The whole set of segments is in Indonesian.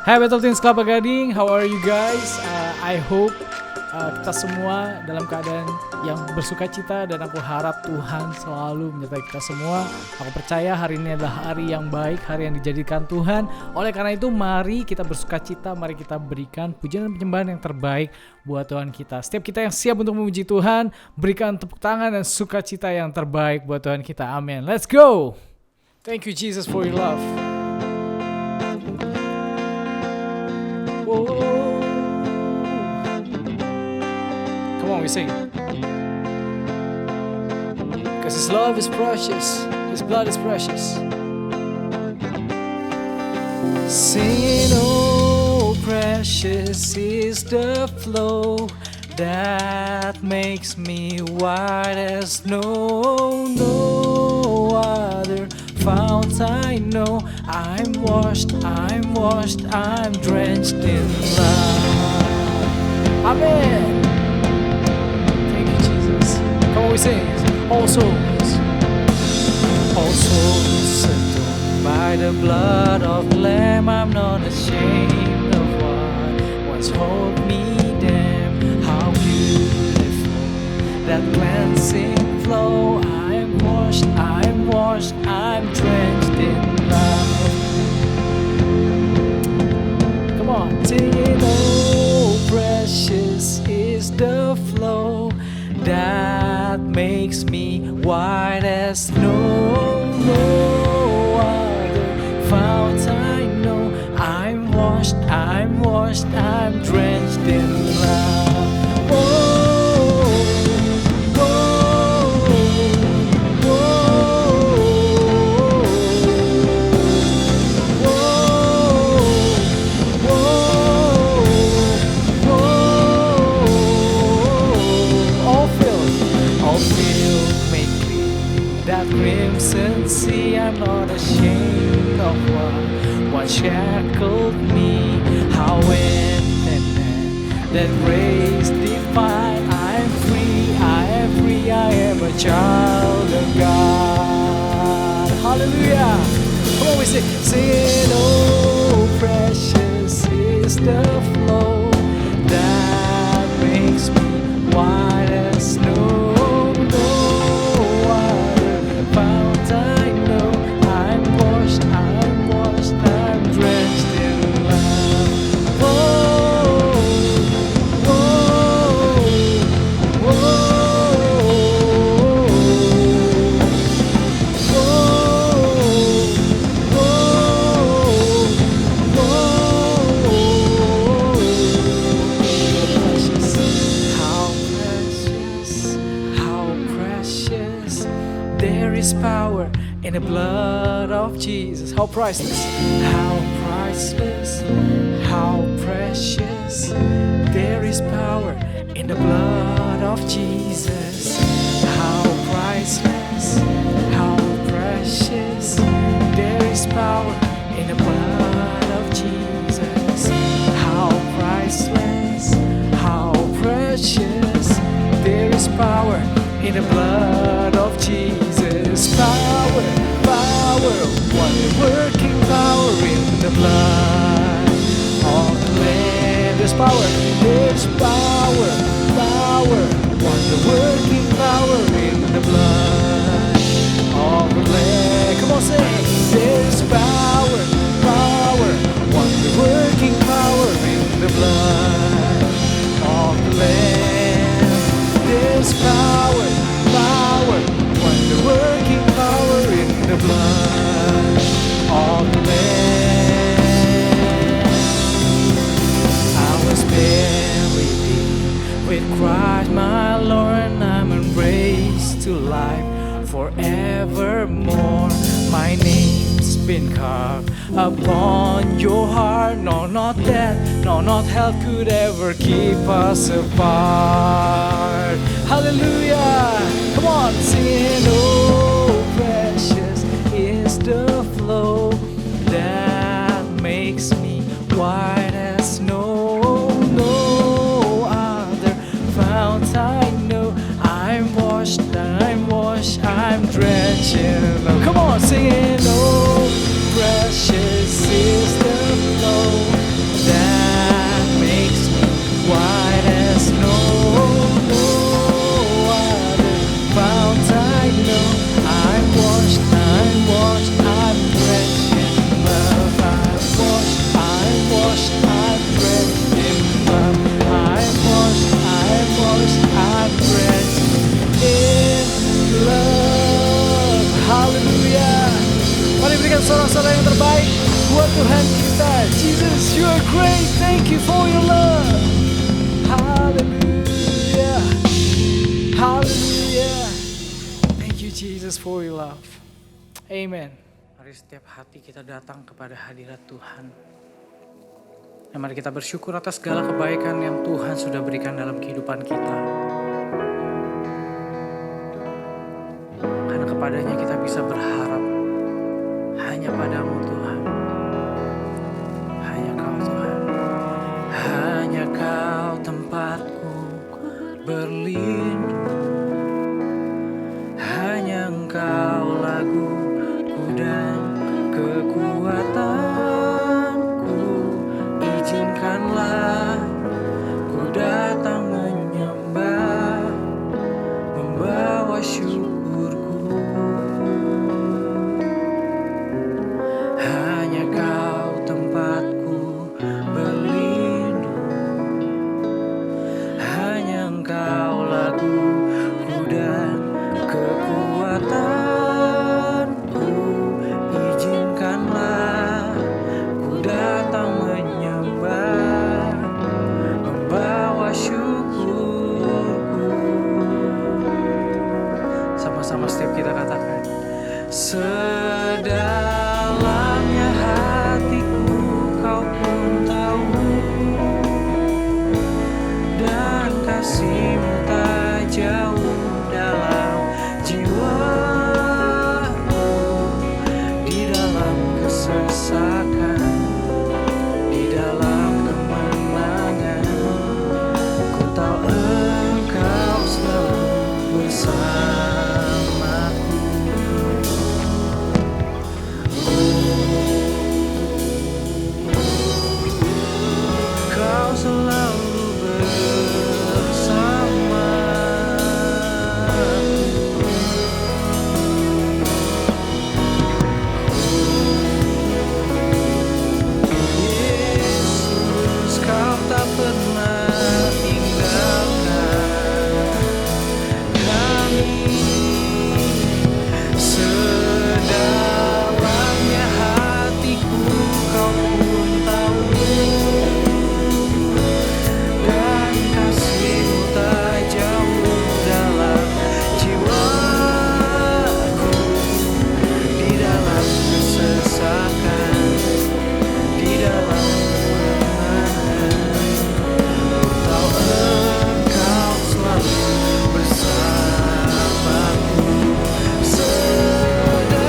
Hai Battle Teens Kelapa Gading, how are you guys? I hope kita semua dalam keadaan yang bersuka cita dan aku harap Tuhan selalu menyertai kita semua. Aku percaya hari ini adalah hari yang baik, hari yang dijadikan Tuhan. Oleh karena itu mari kita bersuka cita, mari kita berikan pujian dan penyembahan yang terbaik buat Tuhan kita. Setiap kita yang siap untuk memuji Tuhan, berikan tepuk tangan dan sukacita yang terbaik buat Tuhan kita. Amin. Let's go. Thank you Jesus for your love. Come on, we sing. Cause His love is precious, His blood is precious. Singing, oh, precious is the flow that makes me white as snow. No other fount I know. I'm washed, I'm drenched in love. Amen. Thank you, Jesus. Come on, we sing. All souls settled by the blood of the Lamb. I'm not ashamed of what once hold me damn. How beautiful that cleansing flow. I'm washed, I'm drenched in love. Come on, sing it. Oh, precious is the flow that makes me white as snow. No other fount I know. I'm washed, I'm drenched in love. Crimson sea, I'm not ashamed of what shackled me. How in that grace divine, I'm free, I am a child of God. Hallelujah! Come on, we sing, oh, precious is the flow that makes me white as snow. In the blood of Jesus, how priceless, how priceless, how precious. There is power in the blood of Jesus. How priceless, how precious. There is power in the blood of Jesus. How priceless, how precious. There is power in the blood of Jesus. Power, wonder-working power in the blood of the Lamb. There's power, wonder-working power in the blood of the Lamb. Come on, say, there's power, wonder-working power in the blood of the Lamb. There's power, wonder-working power in the blood of the Lamb. I was buried deep with Christ my Lord, and I'm embraced to life forevermore. My name's been carved upon your heart. No, not death, no, not hell could ever keep us apart. Hallelujah! Come on, sing, oh, precious is the flow that makes me white as snow. No other fount I know. I'm washed, I'm drenched in love. Come on, sing it, oh, precious is the flow sorak-sorai yang terbaik buat Tuhan kita. Jesus, you are great. Thank you for your love. Hallelujah. Hallelujah. Thank you Jesus for your love. Amen. Mari setiap hati kita datang kepada hadirat Tuhan. Dan mari kita bersyukur atas segala kebaikan yang Tuhan sudah berikan dalam kehidupan kita. Karena kepadanya kita bisa berharap hanya padamu Tuhan. Hanya Kau Tuhan. Hanya Kau tempatku berlindung. Hanya Engkau laguku dan kekuatanku. Izinkanlah ku datang menyembah, membawa syukurku. Hanya Kau tempatku berlindung. Hanya Engkau laguku dan kekuatanku. Izinkanlah ku datang menyembah, membawa syukurku. Sama-sama setiap kita katakan, sedalamnya hatiku Kau pun tahu, dan kasih-Mu tak jauh dalam jiwaku. Di dalam kesesakan, di dalam kemenangan, ku tahu Engkau selalu bersamaku. Kau selalu bersamaku. Yesus, Kau tak pernah tinggalkan kami. Sedalamnya hatiku Kau pun tahu, dan kasih-Mu tak jauh dalam jiwaku. Di dalam kesesakan, di dalam kemenangan, ku tahu Engkau selalu bersamaku. Sedalamnya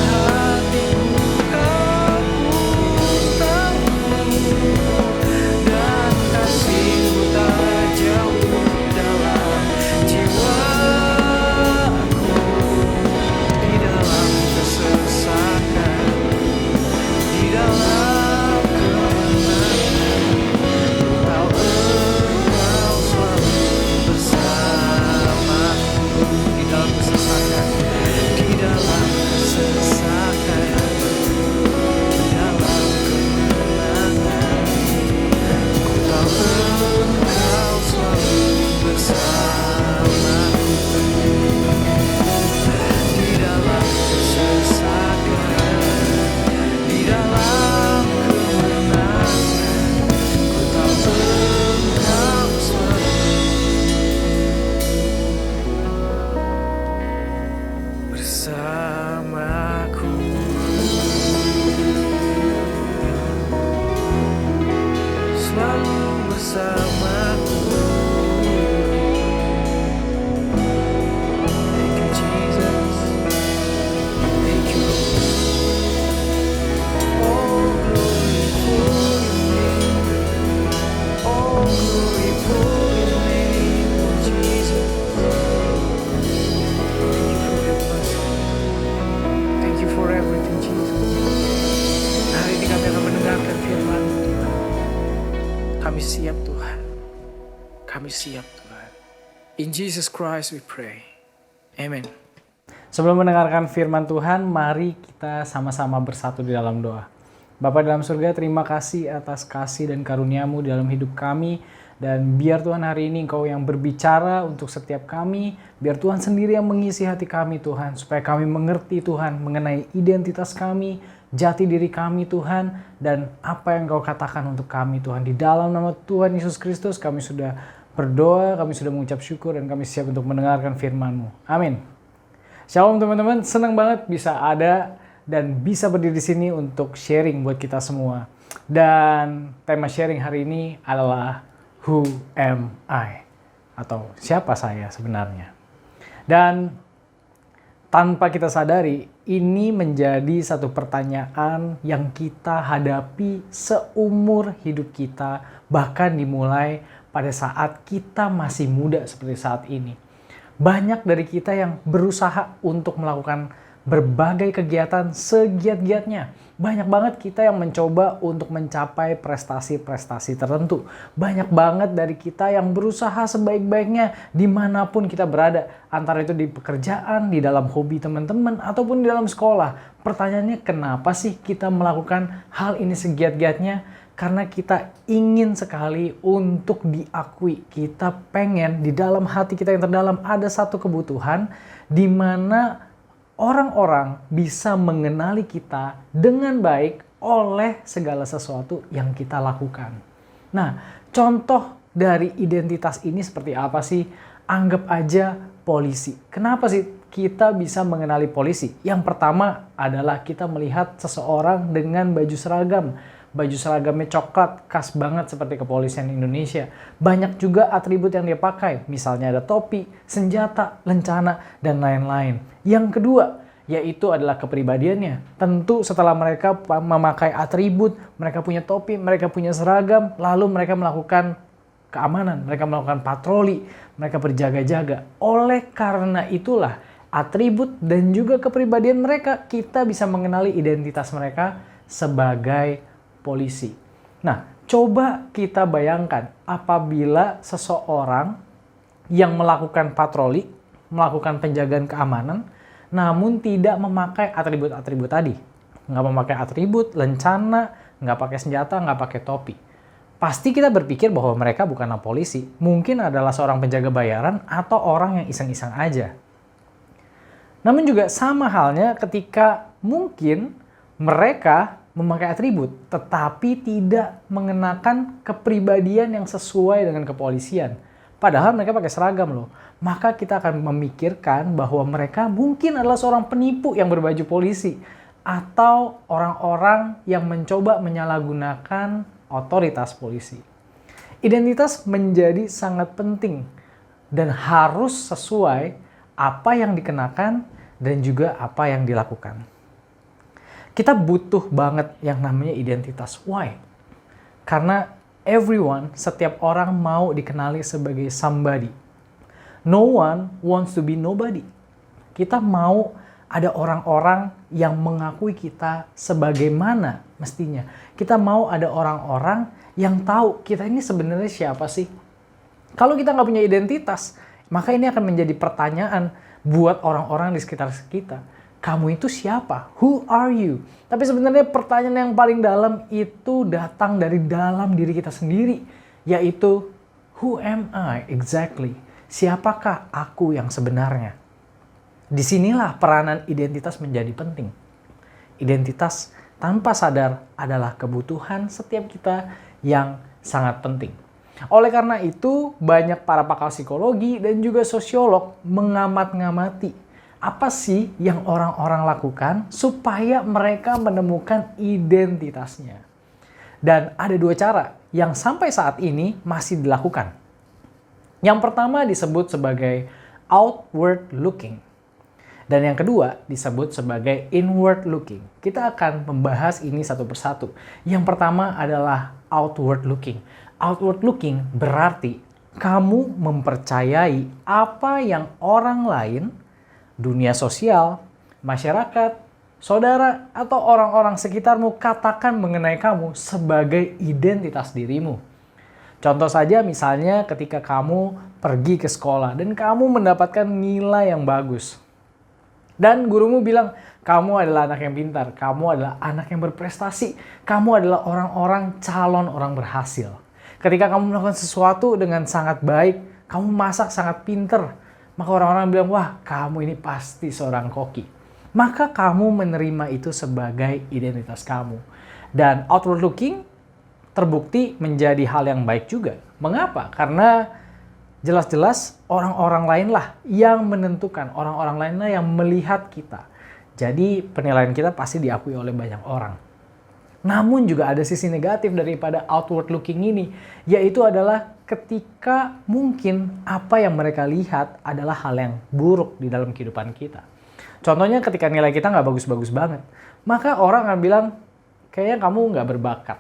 hatiku Kau pun tahu, dan kasih-Mu tak jauh dalam jiwaku. Di dalam kesesakan, di dalam kemenangan, ku tahu Engkau selalu bersamaku. Di dalam kesesakan, di dalam kesesakan, di dalam kemenangan, ku tahu Engkau selalu bersamaku. Di dalam kesesakan, di dalam kemenangan, ku tahu Engkau selalu bersamaku. Selalu bersamaku. Thank you Jesus. Thank you. All glory for your name. All glory for your name, Lord Jesus. Thank you for your mercy. Thank you for everything, Jesus. Hari ini kami akan mendengarkan firman Tuhan. Kami siap Tuhan. Kami siap Tuhan. In Jesus Christ we pray. Amen. Sebelum mendengarkan firman Tuhan, mari kita sama-sama bersatu di dalam doa. Bapa dalam surga, terima kasih atas kasih dan karunia-Mu dalam hidup kami. Dan biar Tuhan hari ini Engkau yang berbicara untuk setiap kami, biar Tuhan sendiri yang mengisi hati kami Tuhan, supaya kami mengerti Tuhan mengenai identitas kami, jati diri kami Tuhan, dan apa yang Engkau katakan untuk kami Tuhan. Di dalam nama Tuhan Yesus Kristus kami sudah berdoa, kami sudah mengucap syukur, dan kami siap untuk mendengarkan firman-Mu. Amin. Shalom teman-teman, senang banget bisa ada dan bisa berdiri di sini untuk sharing buat kita semua. Dan tema sharing hari ini adalah Who am I? Atau siapa saya sebenarnya? Dan tanpa kita sadari, ini menjadi satu pertanyaan yang kita hadapi seumur hidup kita, bahkan dimulai pada saat kita masih muda seperti saat ini. Banyak dari kita yang berusaha untuk melakukan berbagai kegiatan segiat-giatnya. Banyak banget kita yang mencoba untuk mencapai prestasi-prestasi tertentu. Banyak banget dari kita yang berusaha sebaik-baiknya dimanapun kita berada. Antara itu di pekerjaan, di dalam hobi teman-teman, ataupun di dalam sekolah. Pertanyaannya, kenapa sih kita melakukan hal ini segiat-giatnya? Karena kita ingin sekali untuk diakui. Kita pengen di dalam hati kita yang terdalam ada satu kebutuhan di mana orang-orang bisa mengenali kita dengan baik oleh segala sesuatu yang kita lakukan. Nah, contoh dari identitas ini seperti apa sih? Anggap aja polisi. Kenapa sih kita bisa mengenali polisi? Yang pertama adalah kita melihat seseorang dengan baju seragam. Baju seragamnya coklat, khas banget seperti kepolisian Indonesia. Banyak juga atribut yang dia pakai, misalnya ada topi, senjata, lencana, dan lain-lain. Yang kedua, yaitu adalah kepribadiannya. Tentu setelah mereka memakai atribut, mereka punya topi, mereka punya seragam, lalu mereka melakukan keamanan, mereka melakukan patroli, mereka berjaga-jaga. Oleh karena itulah, atribut dan juga kepribadian mereka, kita bisa mengenali identitas mereka sebagai polisi. Nah, coba kita bayangkan apabila seseorang yang melakukan patroli, melakukan penjagaan keamanan, namun tidak memakai atribut-atribut tadi. Nggak memakai atribut, lencana, nggak pakai senjata, nggak pakai topi. Pasti kita berpikir bahwa mereka bukanlah polisi. Mungkin adalah seorang penjaga bayaran atau orang yang iseng-iseng aja. Namun juga sama halnya ketika mungkin mereka memakai atribut, tetapi tidak mengenakan kepribadian yang sesuai dengan kepolisian. Padahal mereka pakai seragam loh. Maka kita akan memikirkan bahwa mereka mungkin adalah seorang penipu yang berbaju polisi. Atau orang-orang yang mencoba menyalahgunakan otoritas polisi. Identitas menjadi sangat penting dan harus sesuai apa yang dikenakan dan juga apa yang dilakukan. Kita butuh banget yang namanya identitas. Why? Karena everyone, setiap orang mau dikenali sebagai somebody. No one wants to be nobody. Kita mau ada orang-orang yang mengakui kita sebagaimana mestinya. Kita mau ada orang-orang yang tahu kita ini sebenarnya siapa sih. Kalau kita nggak punya identitas, maka ini akan menjadi pertanyaan buat orang-orang di sekitar kita. Kamu itu siapa? Who are you? Tapi sebenarnya pertanyaan yang paling dalam itu datang dari dalam diri kita sendiri. Yaitu, who am I exactly? Siapakah aku yang sebenarnya? Disinilah peranan identitas menjadi penting. Identitas tanpa sadar adalah kebutuhan setiap kita yang sangat penting. Oleh karena itu, banyak para pakar psikologi dan juga sosiolog mengamat-ngamati apa sih yang orang-orang lakukan supaya mereka menemukan identitasnya. Dan ada dua cara yang sampai saat ini masih dilakukan. Yang pertama disebut sebagai outward looking. Dan yang kedua disebut sebagai inward looking. Kita akan membahas ini satu persatu. Yang pertama adalah outward looking. Outward looking berarti kamu mempercayai apa yang orang lain, dunia sosial, masyarakat, saudara, atau orang-orang sekitarmu katakan mengenai kamu sebagai identitas dirimu. Contoh saja misalnya ketika kamu pergi ke sekolah dan kamu mendapatkan nilai yang bagus. Dan gurumu bilang, kamu adalah anak yang pintar, kamu adalah anak yang berprestasi, kamu adalah orang-orang calon orang berhasil. Ketika kamu melakukan sesuatu dengan sangat baik, kamu masak sangat pinter, maka orang-orang bilang, wah kamu ini pasti seorang koki. Maka kamu menerima itu sebagai identitas kamu. Dan outward looking terbukti menjadi hal yang baik juga. Mengapa? Karena jelas-jelas orang-orang lainlah yang menentukan, orang-orang lainlah yang melihat kita. Jadi penilaian kita pasti diakui oleh banyak orang. Namun juga ada sisi negatif daripada outward looking ini, yaitu adalah ketika mungkin apa yang mereka lihat adalah hal yang buruk di dalam kehidupan kita. Contohnya ketika nilai kita nggak bagus-bagus banget, maka orang akan bilang, kayaknya kamu nggak berbakat,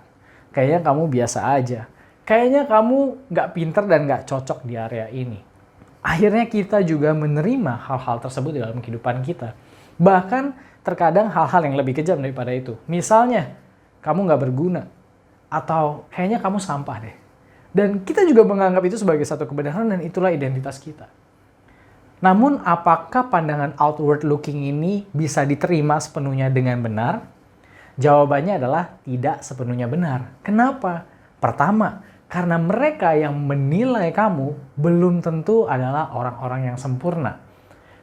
kayaknya kamu biasa aja, kayaknya kamu nggak pinter dan nggak cocok di area ini. Akhirnya kita juga menerima hal-hal tersebut di dalam kehidupan kita. Bahkan terkadang hal-hal yang lebih kejam daripada itu. Misalnya, kamu nggak berguna, atau kayaknya kamu sampah deh. Dan kita juga menganggap itu sebagai satu kebenaran dan itulah identitas kita. Namun apakah pandangan outward looking ini bisa diterima sepenuhnya dengan benar? Jawabannya adalah tidak sepenuhnya benar. Kenapa? Pertama, karena mereka yang menilai kamu belum tentu adalah orang-orang yang sempurna.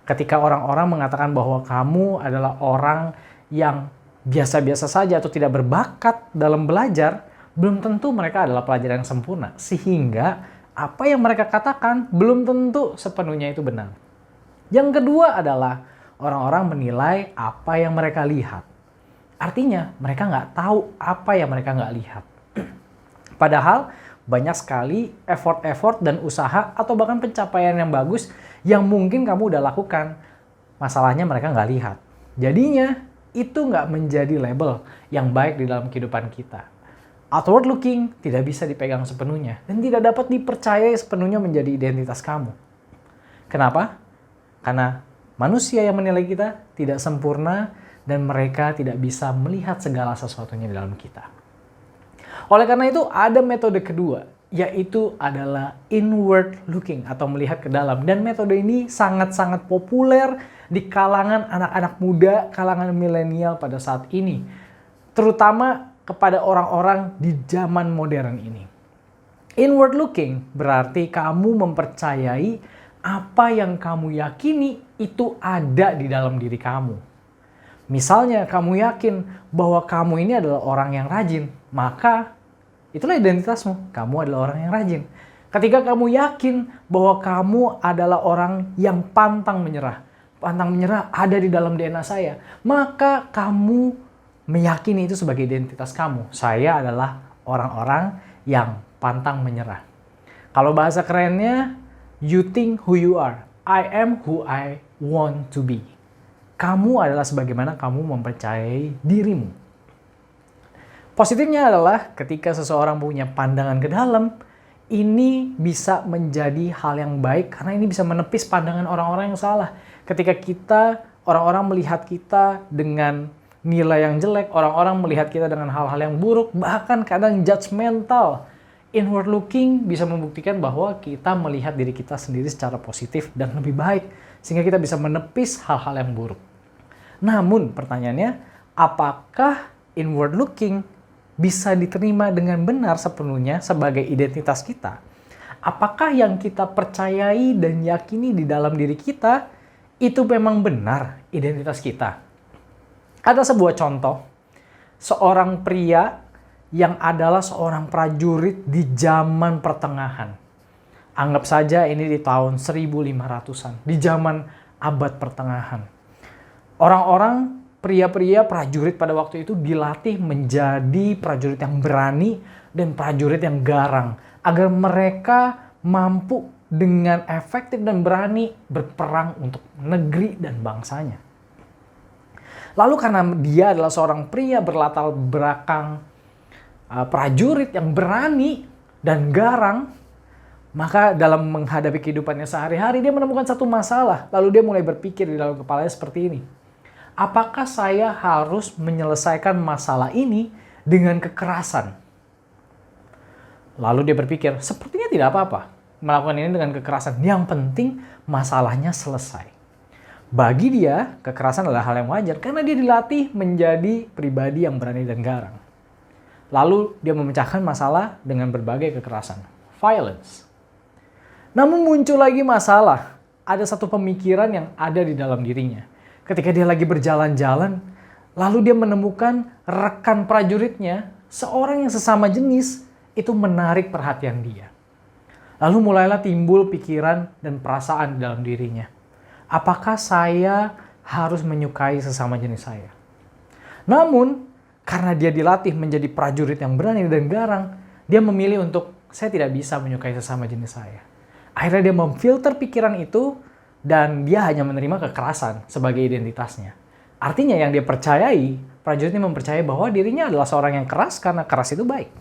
Ketika orang-orang mengatakan bahwa kamu adalah orang yang biasa-biasa saja atau tidak berbakat dalam belajar, belum tentu mereka adalah pelajar yang sempurna. Sehingga apa yang mereka katakan belum tentu sepenuhnya itu benar. Yang kedua adalah orang-orang menilai apa yang mereka lihat. Artinya mereka nggak tahu apa yang mereka nggak lihat. Padahal banyak sekali effort-effort dan usaha atau bahkan pencapaian yang bagus yang mungkin kamu udah lakukan. Masalahnya mereka nggak lihat. Jadinya itu nggak menjadi label yang baik di dalam kehidupan kita. Outward looking tidak bisa dipegang sepenuhnya dan tidak dapat dipercayai sepenuhnya menjadi identitas kamu. Kenapa? Karena manusia yang menilai kita tidak sempurna dan mereka tidak bisa melihat segala sesuatunya di dalam kita. Oleh karena itu ada metode kedua, yaitu adalah inward looking atau melihat ke dalam. Dan metode ini sangat-sangat populer di kalangan anak-anak muda, kalangan milenial pada saat ini. Terutama kepada orang-orang di zaman modern ini. Inward looking berarti kamu mempercayai apa yang kamu yakini itu ada di dalam diri kamu. Misalnya kamu yakin bahwa kamu ini adalah orang yang rajin, maka itulah identitasmu, kamu adalah orang yang rajin. Ketika kamu yakin bahwa kamu adalah orang yang pantang menyerah ada di dalam DNA saya, maka kamu meyakini itu sebagai identitas kamu. Saya adalah orang-orang yang pantang menyerah. Kalau bahasa kerennya, you think who you are, I am who I want to be. Kamu adalah sebagaimana kamu mempercayai dirimu. Positifnya adalah ketika seseorang punya pandangan ke dalam, ini bisa menjadi hal yang baik karena ini bisa menepis pandangan orang-orang yang salah. Ketika orang-orang melihat kita dengan nilai yang jelek, orang-orang melihat kita dengan hal-hal yang buruk, bahkan kadang judgmental. Inward looking bisa membuktikan bahwa kita melihat diri kita sendiri secara positif dan lebih baik, sehingga kita bisa menepis hal-hal yang buruk. Namun pertanyaannya, apakah inward looking bisa diterima dengan benar sepenuhnya sebagai identitas kita? Apakah yang kita percayai dan yakini di dalam diri kita itu memang benar identitas kita? Ada sebuah contoh, seorang pria yang adalah seorang prajurit di zaman pertengahan. Anggap saja ini di tahun 1500-an, di zaman abad pertengahan. Orang-orang, pria-pria prajurit pada waktu itu dilatih menjadi prajurit yang berani dan prajurit yang garang, agar mereka mampu dengan efektif dan berani berperang untuk negeri dan bangsanya. Lalu karena dia adalah seorang pria berlatar belakang prajurit yang berani dan garang, maka dalam menghadapi kehidupannya sehari-hari dia menemukan satu masalah. Lalu dia mulai berpikir di dalam kepalanya seperti ini. Apakah saya harus menyelesaikan masalah ini dengan kekerasan? Lalu dia berpikir, sepertinya tidak apa-apa melakukan ini dengan kekerasan. Yang penting masalahnya selesai. Bagi dia, kekerasan adalah hal yang wajar karena dia dilatih menjadi pribadi yang berani dan garang. Lalu dia memecahkan masalah dengan berbagai kekerasan, violence. Namun muncul lagi masalah, ada satu pemikiran yang ada di dalam dirinya. Ketika dia lagi berjalan-jalan, lalu dia menemukan rekan prajuritnya, seorang yang sesama jenis, itu menarik perhatian dia. Lalu mulailah timbul pikiran dan perasaan di dalam dirinya. Apakah saya harus menyukai sesama jenis saya? Namun, karena dia dilatih menjadi prajurit yang berani dan garang, dia memilih untuk, saya tidak bisa menyukai sesama jenis saya. Akhirnya dia memfilter pikiran itu, dan dia hanya menerima kekerasan sebagai identitasnya. Artinya yang dia percayai, prajurit ini mempercayai bahwa dirinya adalah seorang yang keras karena keras itu baik.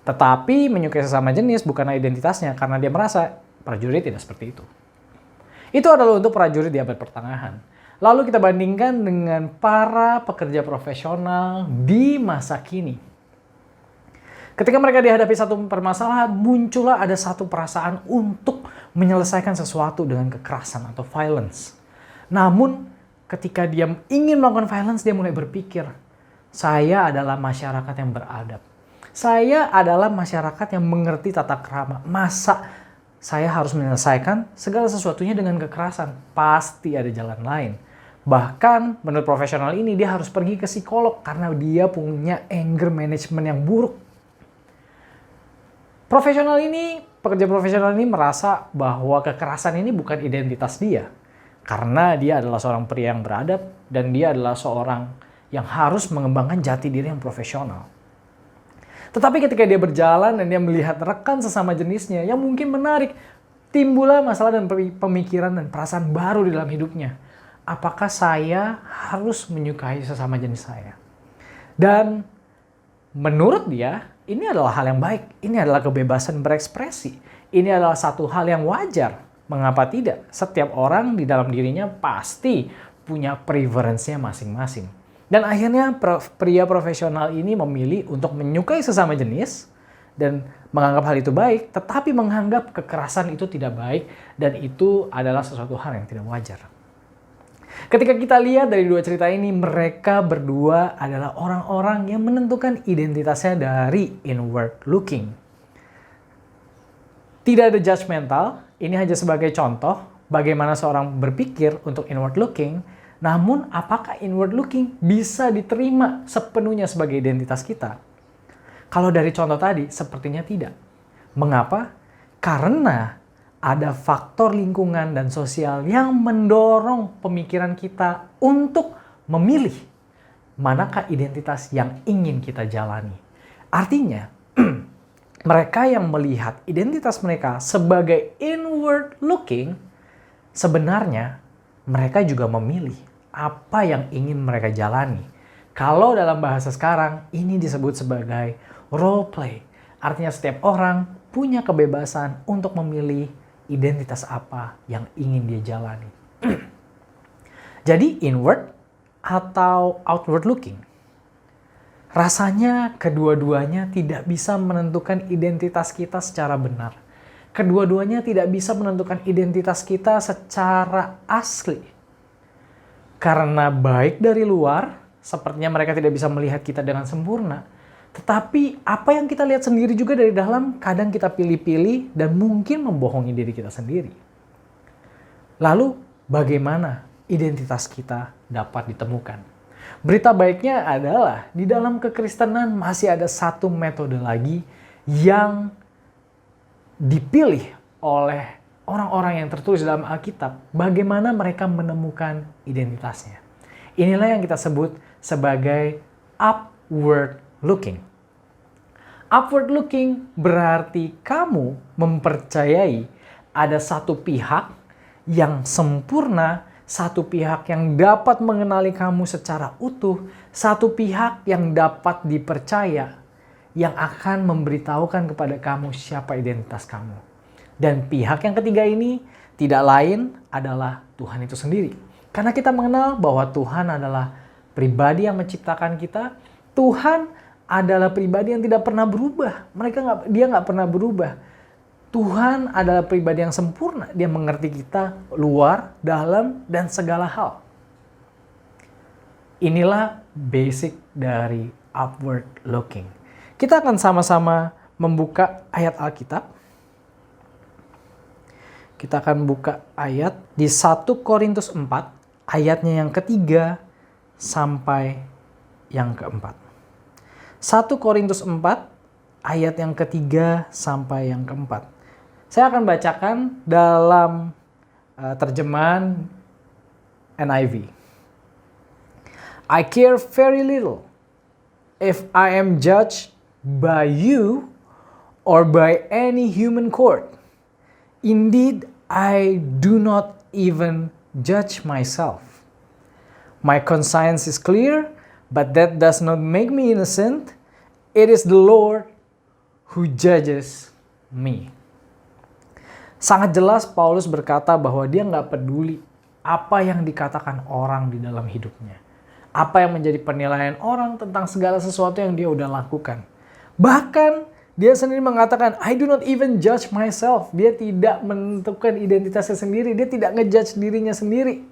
Tetapi menyukai sesama jenis bukanlah identitasnya karena dia merasa prajurit tidak seperti itu. Itu adalah untuk prajurit di abad pertengahan. Lalu kita bandingkan dengan para pekerja profesional di masa kini. Ketika mereka dihadapi satu permasalahan, muncullah ada satu perasaan untuk menyelesaikan sesuatu dengan kekerasan atau violence. Namun, ketika dia ingin melakukan violence, dia mulai berpikir, saya adalah masyarakat yang beradab. Saya adalah masyarakat yang mengerti tata krama. Masa saya harus menyelesaikan segala sesuatunya dengan kekerasan? Pasti ada jalan lain. Bahkan menurut profesional ini dia harus pergi ke psikolog karena dia punya anger management yang buruk. Pekerja profesional ini merasa bahwa kekerasan ini bukan identitas dia. Karena dia adalah seorang pria yang beradab dan dia adalah seorang yang harus mengembangkan jati diri yang profesional. Tetapi ketika dia berjalan dan dia melihat rekan sesama jenisnya yang mungkin menarik, timbullah masalah dan pemikiran dan perasaan baru di dalam hidupnya. Apakah saya harus menyukai sesama jenis saya? Dan menurut dia, ini adalah hal yang baik. Ini adalah kebebasan berekspresi. Ini adalah satu hal yang wajar. Mengapa tidak? Setiap orang di dalam dirinya pasti punya preferensinya masing-masing. Dan akhirnya pria profesional ini memilih untuk menyukai sesama jenis dan menganggap hal itu baik, tetapi menganggap kekerasan itu tidak baik dan itu adalah sesuatu hal yang tidak wajar. Ketika kita lihat dari dua cerita ini, mereka berdua adalah orang-orang yang menentukan identitasnya dari inward looking. Tidak ada judgmental, ini hanya sebagai contoh bagaimana seorang berpikir untuk inward looking. Namun, apakah inward looking bisa diterima sepenuhnya sebagai identitas kita? Kalau dari contoh tadi, sepertinya tidak. Mengapa? Karena ada faktor lingkungan dan sosial yang mendorong pemikiran kita untuk memilih manakah identitas yang ingin kita jalani. Artinya, mereka yang melihat identitas mereka sebagai inward looking, sebenarnya mereka juga memilih apa yang ingin mereka jalani. Kalau dalam bahasa sekarang, ini disebut sebagai role play. Artinya setiap orang punya kebebasan untuk memilih identitas apa yang ingin dia jalani. Jadi inward atau outward looking. Rasanya kedua-duanya tidak bisa menentukan identitas kita secara benar. Kedua-duanya tidak bisa menentukan identitas kita secara asli. Karena baik dari luar, sepertinya mereka tidak bisa melihat kita dengan sempurna. Tetapi apa yang kita lihat sendiri juga dari dalam, kadang kita pilih-pilih dan mungkin membohongi diri kita sendiri. Lalu, bagaimana identitas kita dapat ditemukan? Berita baiknya adalah, di dalam kekristenan masih ada satu metode lagi yang dipilih oleh orang-orang yang tertulis dalam Alkitab, bagaimana mereka menemukan identitasnya. Inilah yang kita sebut sebagai upward looking. Upward looking berarti kamu mempercayai ada satu pihak yang sempurna, satu pihak yang dapat mengenali kamu secara utuh, satu pihak yang dapat dipercaya, yang akan memberitahukan kepada kamu siapa identitas kamu. Dan pihak yang ketiga ini tidak lain adalah Tuhan itu sendiri. Karena kita mengenal bahwa Tuhan adalah pribadi yang menciptakan kita. Tuhan adalah pribadi yang tidak pernah berubah. Dia nggak pernah berubah. Tuhan adalah pribadi yang sempurna. Dia mengerti kita luar, dalam, dan segala hal. Inilah basic dari upward looking. Kita akan sama-sama membuka ayat Alkitab. Kita akan buka ayat di 1 Korintus 4, ayatnya yang ketiga sampai yang keempat. 1 Korintus 4, ayat yang ketiga sampai yang keempat. Saya akan bacakan dalam terjemahan NIV. I care very little if I am judged by you or by any human court. Indeed, I do not even judge myself. My conscience is clear, but that does not make me innocent. It is the Lord who judges me. Sangat jelas Paulus berkata bahwa dia nggak peduli apa yang dikatakan orang di dalam hidupnya. Apa yang menjadi penilaian orang tentang segala sesuatu yang dia udah lakukan. Bahkan dia sendiri mengatakan, I do not even judge myself. Dia tidak menentukan identitasnya sendiri. Dia tidak ngejudge dirinya sendiri.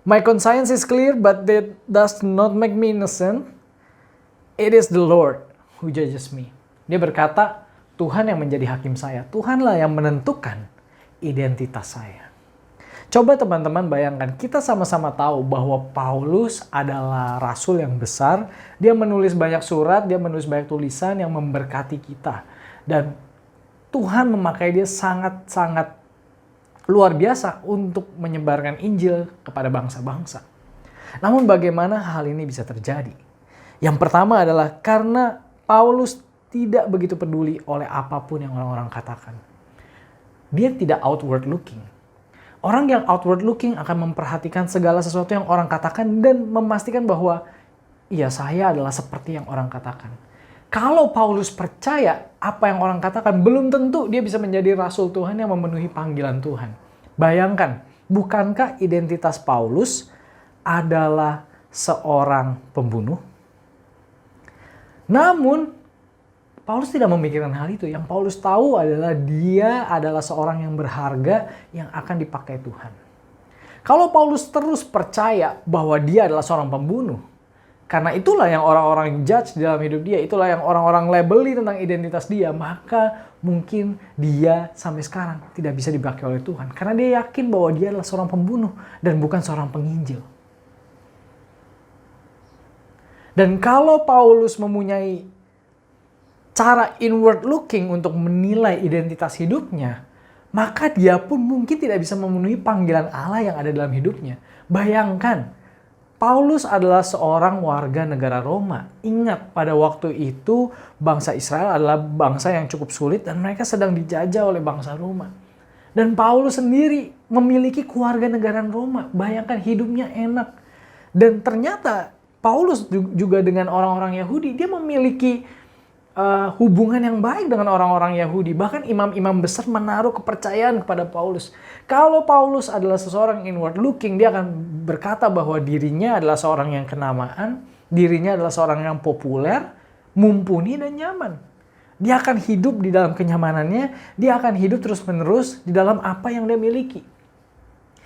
My conscience is clear, but that does not make me innocent. It is the Lord who judges me. Dia berkata, Tuhan yang menjadi hakim saya. Tuhanlah yang menentukan identitas saya. Coba teman-teman bayangkan, kita sama-sama tahu bahwa Paulus adalah rasul yang besar. Dia menulis banyak surat, dia menulis banyak tulisan yang memberkati kita. Dan Tuhan memakai dia sangat-sangat luar biasa untuk menyebarkan Injil kepada bangsa-bangsa. Namun bagaimana hal ini bisa terjadi? Yang pertama adalah karena Paulus tidak begitu peduli oleh apapun yang orang-orang katakan. Dia tidak outward looking. Orang yang outward looking akan memperhatikan segala sesuatu yang orang katakan dan memastikan bahwa iya, saya adalah seperti yang orang katakan. Kalau Paulus percaya apa yang orang katakan, belum tentu dia bisa menjadi rasul Tuhan yang memenuhi panggilan Tuhan. Bayangkan, bukankah identitas Paulus adalah seorang pembunuh? Namun Paulus tidak memikirkan hal itu. Yang Paulus tahu adalah dia adalah seorang yang berharga yang akan dipakai Tuhan. Kalau Paulus terus percaya bahwa dia adalah seorang pembunuh, karena itulah yang orang-orang judge di dalam hidup dia, itulah yang orang-orang labeli tentang identitas dia, maka mungkin dia sampai sekarang tidak bisa dipakai oleh Tuhan. Karena dia yakin bahwa dia adalah seorang pembunuh dan bukan seorang penginjil. Dan kalau Paulus mempunyai cara inward looking untuk menilai identitas hidupnya, maka dia pun mungkin tidak bisa memenuhi panggilan Allah yang ada dalam hidupnya. Bayangkan, Paulus adalah seorang warga negara Roma. Ingat, pada waktu itu bangsa Israel adalah bangsa yang cukup sulit dan mereka sedang dijajah oleh bangsa Roma. Dan Paulus sendiri memiliki keluarga negara Roma. Bayangkan, hidupnya enak. Dan ternyata Paulus juga dengan orang-orang Yahudi, dia memiliki hubungan yang baik dengan orang-orang Yahudi. Bahkan imam-imam besar menaruh kepercayaan kepada Paulus. Kalau Paulus adalah seseorang inward looking, dia akan berkata bahwa dirinya adalah seorang yang kenamaan, dirinya adalah seorang yang populer, mumpuni dan nyaman. Dia akan hidup di dalam kenyamanannya, dia akan hidup terus-menerus di dalam apa yang dia miliki.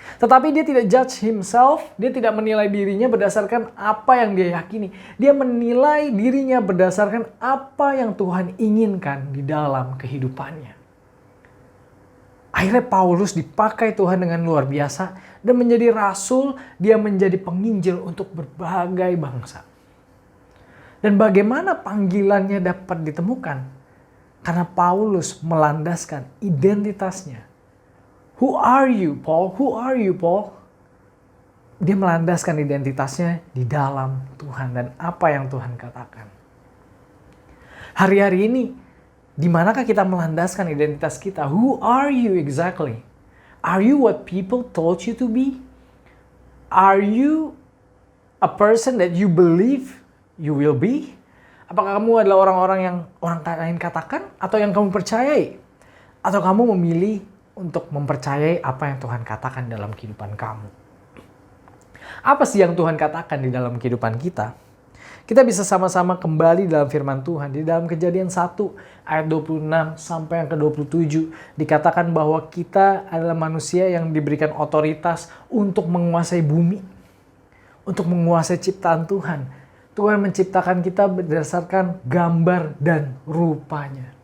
Tetapi dia tidak judge himself, dia tidak menilai dirinya berdasarkan apa yang dia yakini. Dia menilai dirinya berdasarkan apa yang Tuhan inginkan di dalam kehidupannya. Akhirnya Paulus dipakai Tuhan dengan luar biasa dan menjadi rasul, dia menjadi penginjil untuk berbagai bangsa. Dan bagaimana panggilannya dapat ditemukan? Karena Paulus melandaskan identitasnya. Who are you, Paul? Who are you, Paul? Dia melandaskan identitasnya di dalam Tuhan dan apa yang Tuhan katakan. Hari-hari ini, di manakah kita melandaskan identitas kita? Who are you exactly? Are you what people told you to be? Are you a person that you believe you will be? Apakah kamu adalah orang-orang yang orang lain katakan atau yang kamu percayai? Atau kamu memilih untuk mempercayai apa yang Tuhan katakan dalam kehidupan kamu? Apa sih yang Tuhan katakan di dalam kehidupan kita? Kita bisa sama-sama kembali dalam firman Tuhan. Di dalam Kejadian 1 ayat 26 sampai yang ke-27 dikatakan bahwa kita adalah manusia yang diberikan otoritas untuk menguasai bumi, untuk menguasai ciptaan Tuhan. Tuhan menciptakan kita berdasarkan gambar dan rupanya.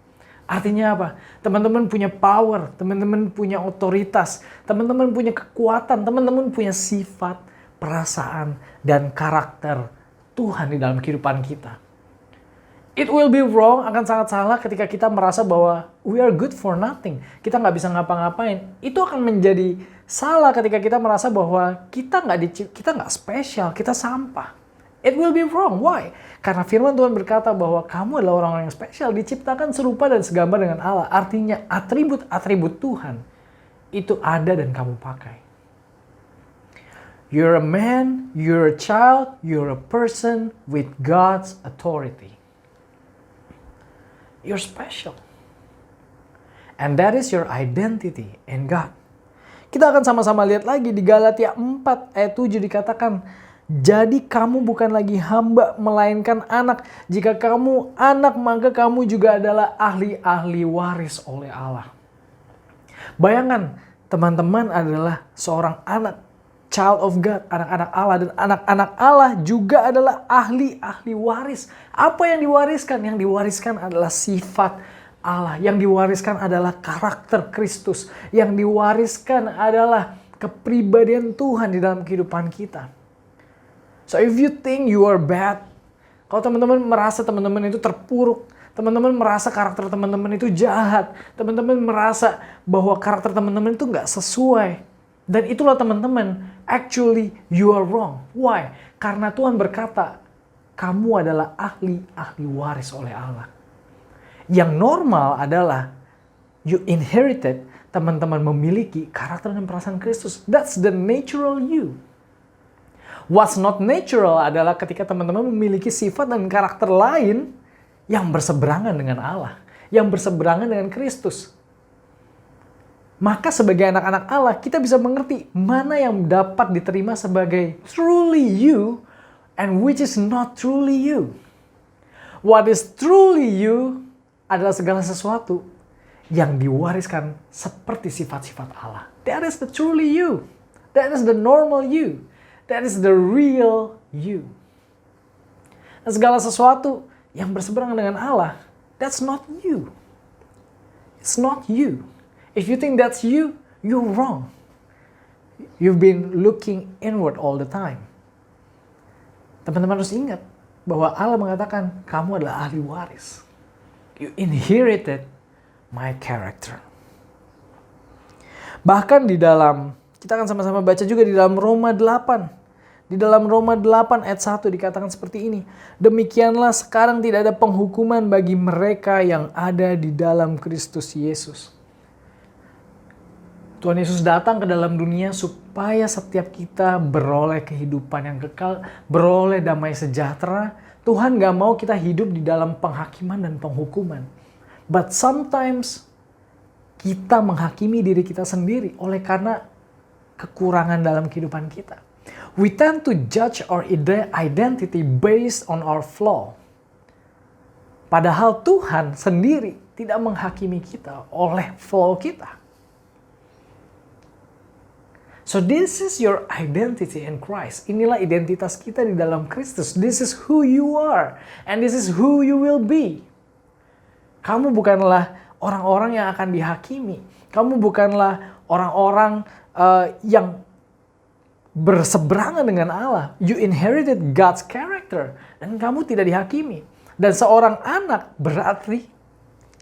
Artinya apa? Teman-teman punya power, teman-teman punya otoritas, teman-teman punya kekuatan, teman-teman punya sifat, perasaan, dan karakter Tuhan di dalam kehidupan kita. It will be wrong, akan sangat salah ketika kita merasa bahwa we are good for nothing. Kita nggak bisa ngapa-ngapain. Itu akan menjadi salah ketika kita merasa bahwa kita nggak spesial, kita sampah. It will be wrong. Why? Karena firman Tuhan berkata bahwa kamu adalah orang-orang yang spesial, diciptakan serupa dan segambar dengan Allah. Artinya atribut-atribut Tuhan itu ada dan kamu pakai. You're a man, you're a child, you're a person with God's authority. You're special. And that is your identity in God. Kita akan sama-sama lihat lagi di Galatia 4 ayat 7 dikatakan, jadi kamu bukan lagi hamba melainkan anak. Jika kamu anak maka kamu juga adalah ahli-ahli waris oleh Allah. Bayangkan teman-teman adalah seorang anak, child of God, anak-anak Allah, dan anak-anak Allah juga adalah ahli-ahli waris. Apa yang diwariskan? Yang diwariskan adalah sifat Allah. Yang diwariskan adalah karakter Kristus. Yang diwariskan adalah kepribadian Tuhan di dalam kehidupan kita. So if you think you are bad, kalau teman-teman merasa teman-teman itu terpuruk, teman-teman merasa karakter teman-teman itu jahat, teman-teman merasa bahwa karakter teman-teman itu nggak sesuai, dan itulah teman-teman, actually you are wrong. Why? Karena Tuhan berkata, kamu adalah ahli-ahli waris oleh Allah. Yang normal adalah you inherited, teman-teman memiliki karakter dan perasaan Kristus. That's the natural you. What's not natural adalah ketika teman-teman memiliki sifat dan karakter lain yang berseberangan dengan Allah, yang berseberangan dengan Kristus. Maka sebagai anak-anak Allah, kita bisa mengerti mana yang dapat diterima sebagai truly you and which is not truly you. What is truly you adalah segala sesuatu yang diwariskan seperti sifat-sifat Allah. That is the truly you. That is the normal you. That is the real you. Dan segala sesuatu yang berseberangan dengan Allah, that's not you. It's not you. If you think that's you, you're wrong. You've been looking inward all the time. Teman-teman harus ingat bahwa Allah mengatakan kamu adalah ahli waris. You inherited my character. Bahkan di dalam, kita akan sama-sama baca juga di dalam Roma 8. Di dalam Roma 8 ayat 1 dikatakan seperti ini. Demikianlah sekarang tidak ada penghukuman bagi mereka yang ada di dalam Kristus Yesus. Tuhan Yesus datang ke dalam dunia supaya setiap kita beroleh kehidupan yang kekal, beroleh damai sejahtera. Tuhan gak mau kita hidup di dalam penghakiman dan penghukuman. But sometimes kita menghakimi diri kita sendiri oleh karena kekurangan dalam kehidupan kita. We tend to judge our identity based on our flaw. Padahal Tuhan sendiri tidak menghakimi kita oleh flaw kita. So this is your identity in Christ. Inilah identitas kita di dalam Kristus. This is who you are. And this is who you will be. Kamu bukanlah orang-orang yang akan dihakimi. Kamu bukanlah orang-orang yang berseberangan dengan Allah. You inherited God's character. Dan kamu tidak dihakimi. Dan seorang anak berarti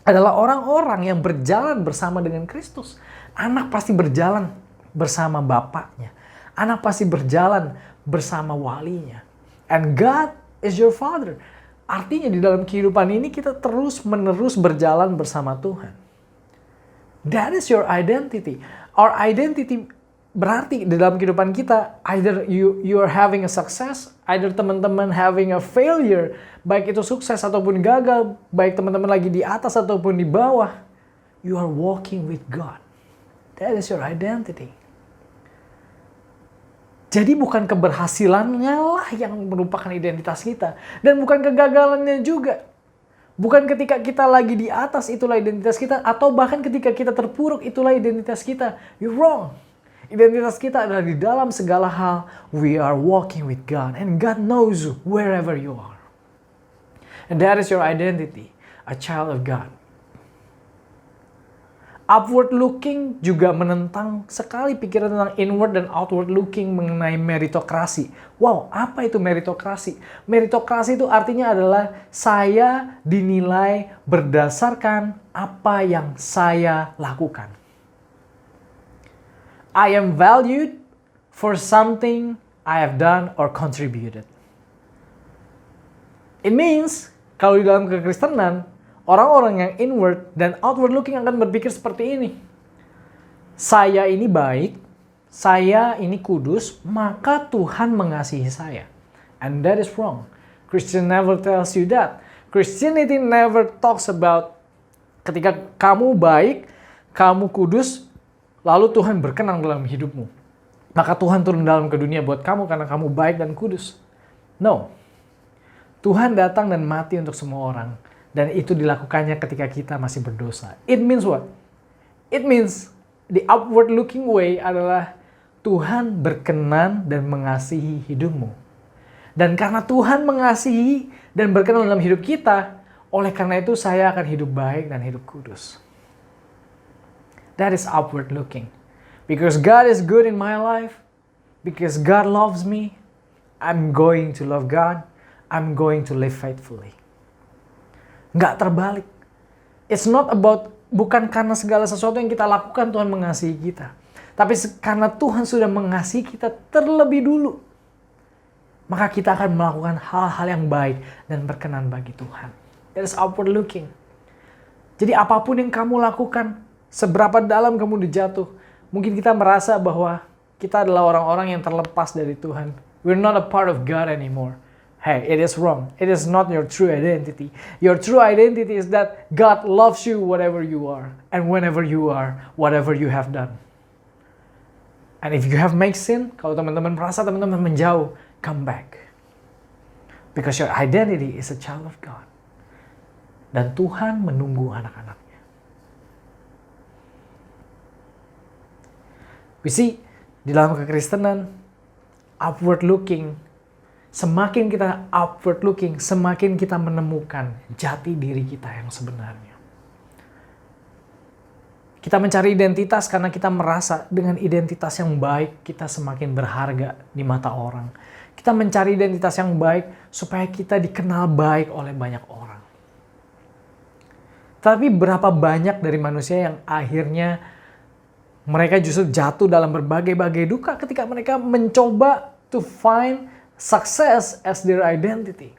adalah orang-orang yang berjalan bersama dengan Kristus. Anak pasti berjalan bersama bapaknya. Anak pasti berjalan bersama walinya. And God is your father. Artinya di dalam kehidupan ini kita terus-menerus berjalan bersama Tuhan. That is your identity. Our identity berarti di dalam kehidupan kita, either you are having a success, either teman-teman having a failure, baik itu sukses ataupun gagal, baik teman-teman lagi di atas ataupun di bawah, you are walking with God. That is your identity. Jadi bukan keberhasilannya lah yang merupakan identitas kita. Dan bukan kegagalannya juga. Bukan ketika kita lagi di atas itulah identitas kita. Atau bahkan ketika kita terpuruk itulah identitas kita. You're wrong. Identitas kita adalah di dalam segala hal, we are walking with God. And God knows you wherever you are. And that is your identity, a child of God. Upward looking juga menentang sekali pikiran tentang inward dan outward looking mengenai meritokrasi. Wow, apa itu meritokrasi? Meritokrasi itu artinya adalah saya dinilai berdasarkan apa yang saya lakukan. I am valued for something I have done or contributed. It means, kalau di dalam kekristenan, orang-orang yang inward dan outward looking akan berpikir seperti ini. Saya ini baik, saya ini kudus, maka Tuhan mengasihi saya. And that is wrong. Christian never tells you that. Christianity never talks about ketika kamu baik, kamu kudus, lalu Tuhan berkenan dalam hidupmu. Maka Tuhan turun dalam ke dunia buat kamu karena kamu baik dan kudus. No. Tuhan datang dan mati untuk semua orang. Dan itu dilakukannya ketika kita masih berdosa. It means what? It means the upward looking way adalah Tuhan berkenan dan mengasihi hidupmu. Dan karena Tuhan mengasihi dan berkenan dalam hidup kita, oleh karena itu saya akan hidup baik dan hidup kudus. That is upward looking. Because God is good in my life, because God loves me, I'm going to love God, I'm going to live faithfully. Nggak terbalik. It's not about, bukan karena segala sesuatu yang kita lakukan Tuhan mengasihi kita. Tapi karena Tuhan sudah mengasihi kita terlebih dulu. Maka kita akan melakukan hal-hal yang baik dan berkenan bagi Tuhan. That is upward looking. Jadi apapun yang kamu lakukan, seberapa dalam kamu dijatuh, mungkin kita merasa bahwa kita adalah orang-orang yang terlepas dari Tuhan. We're not a part of God anymore. Hey, it is wrong. It is not your true identity. Your true identity is that God loves you whatever you are. And whenever you are, whatever you have done. And if you have made sin, kalau teman-teman merasa teman-teman menjauh, come back. Because your identity is a child of God. Dan Tuhan menunggu anak-anaknya. We see, di dalam kekristenan, upward looking, semakin kita upward looking, semakin kita menemukan jati diri kita yang sebenarnya. Kita mencari identitas karena kita merasa dengan identitas yang baik, kita semakin berharga di mata orang. Kita mencari identitas yang baik supaya kita dikenal baik oleh banyak orang. Tapi berapa banyak dari manusia yang akhirnya mereka justru jatuh dalam berbagai-bagai duka ketika mereka mencoba to find success as their identity.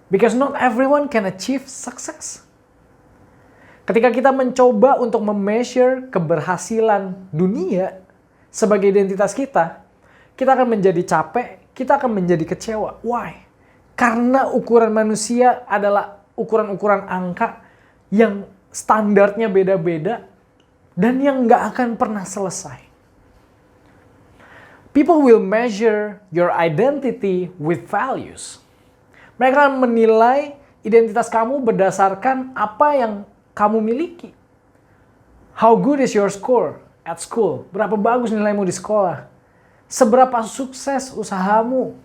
Because not everyone can achieve success. Ketika kita mencoba untuk memeasure keberhasilan dunia sebagai identitas kita, kita akan menjadi capek, kita akan menjadi kecewa. Why? Karena ukuran manusia adalah ukuran-ukuran angka yang standarnya beda-beda dan yang nggak akan pernah selesai. People will measure your identity with values. Mereka akan menilai identitas kamu berdasarkan apa yang kamu miliki. How good is your score at school? Berapa bagus nilaimu di sekolah? Seberapa sukses usahamu?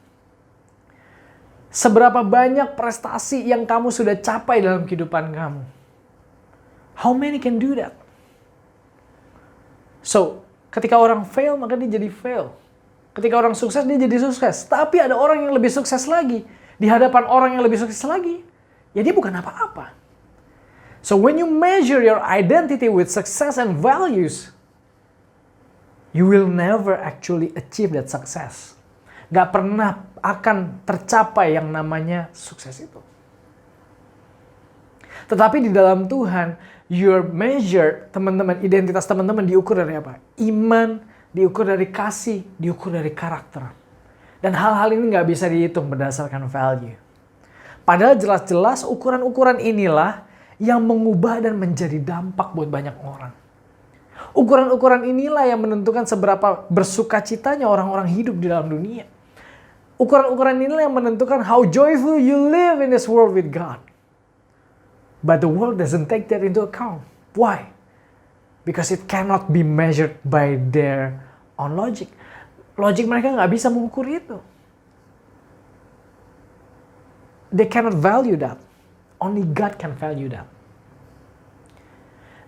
Seberapa banyak prestasi yang kamu sudah capai dalam kehidupan kamu? How many can do that? So, ketika orang fail, maka dia jadi fail. Ketika orang sukses, dia jadi sukses. Tapi ada orang yang lebih sukses lagi. Di hadapan orang yang lebih sukses lagi, ya dia bukan apa-apa. So when you measure your identity with success and values, you will never actually achieve that success. Gak pernah akan tercapai yang namanya sukses itu. Tetapi di dalam Tuhan, your measure, teman-teman, identitas teman-teman diukur dari apa? Iman, diukur dari kasih, diukur dari karakter. Dan hal-hal ini nggak bisa dihitung berdasarkan value. Padahal jelas-jelas ukuran-ukuran inilah yang mengubah dan menjadi dampak buat banyak orang. Ukuran-ukuran inilah yang menentukan seberapa bersukacitanya orang-orang hidup di dalam dunia. Ukuran-ukuran inilah yang menentukan how joyful you live in this world with God. But the world doesn't take that into account. Why? Because it cannot be measured by their own logic. Logic mereka nggak bisa mengukur itu. They cannot value that. Only God can value that.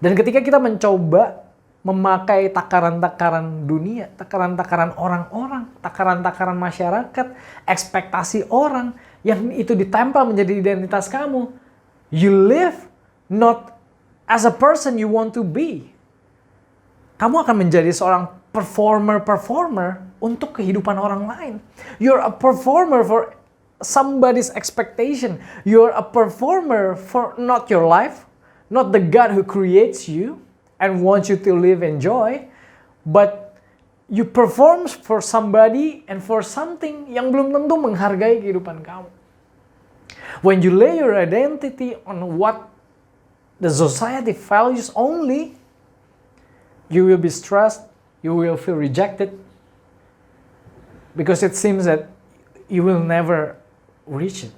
Dan ketika kita mencoba memakai takaran-takaran dunia, takaran-takaran orang-orang, takaran-takaran masyarakat, ekspektasi orang, yang itu ditempel menjadi identitas kamu, you live not as a person you want to be. Kamu akan menjadi seorang performer untuk kehidupan orang lain. You're a performer for somebody's expectation. You're a performer for not your life, not the God who creates you and wants you to live and enjoy, but you perform for somebody and for something yang belum tentu menghargai kehidupan kamu. When you lay your identity on what the society values only, you will be stressed, you will feel rejected, because it seems that you will never reach it.